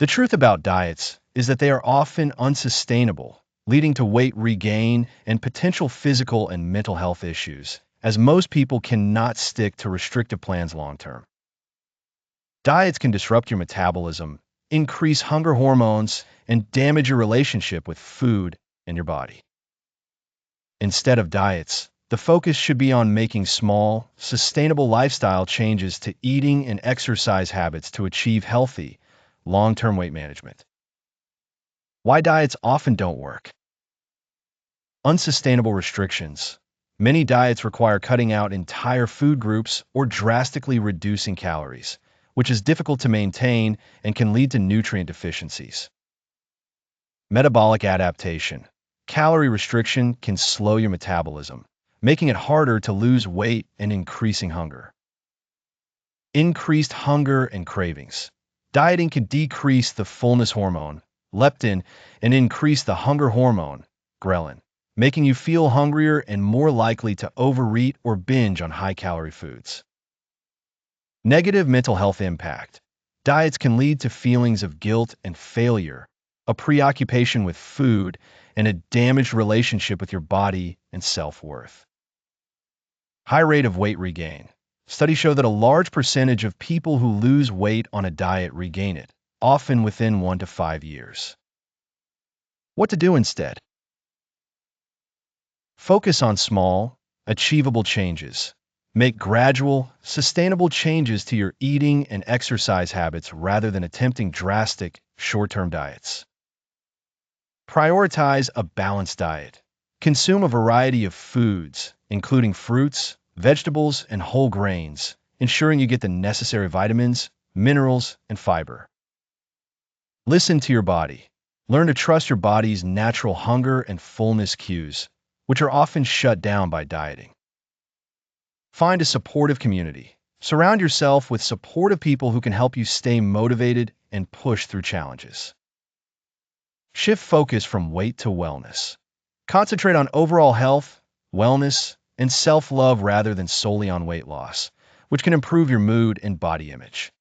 The truth about diets is that they are often unsustainable, leading to weight regain and potential physical and mental health issues, as most people cannot stick to restrictive plans long term. Diets can disrupt your metabolism, increase hunger hormones, and damage your relationship with food and your body. Instead of diets, the focus should be on making small, sustainable lifestyle changes to eating and exercise habits to achieve healthy, long-term weight management. Why diets often don't work. Unsustainable restrictions. Many diets require cutting out entire food groups or drastically reducing calories, which is difficult to maintain and can lead to nutrient deficiencies. Metabolic adaptation. Calorie restriction can slow your metabolism, making it harder to lose weight and increasing hunger. Increased hunger and cravings. Dieting can decrease the fullness hormone, leptin, and increase the hunger hormone, ghrelin, making you feel hungrier and more likely to overeat or binge on high-calorie foods. Negative mental health impact. Diets can lead to feelings of guilt and failure, a preoccupation with food, and a damaged relationship with your body and self-worth. High rate of weight regain. Studies show that a large percentage of people who lose weight on a diet regain it, often within 1 to 5 years. What to do instead? Focus on small, achievable changes. Make gradual, sustainable changes to your eating and exercise habits rather than attempting drastic, short-term diets. Prioritize a balanced diet. Consume a variety of foods, including fruits, vegetables, and whole grains, ensuring you get the necessary vitamins, minerals, and fiber. Listen to your body. Learn to trust your body's natural hunger and fullness cues, which are often shut down by dieting. Find a supportive community. Surround yourself with supportive people who can help you stay motivated and push through challenges. Shift focus from weight to wellness. Concentrate on overall health, wellness, and self-love rather than solely on weight loss, which can improve your mood and body image.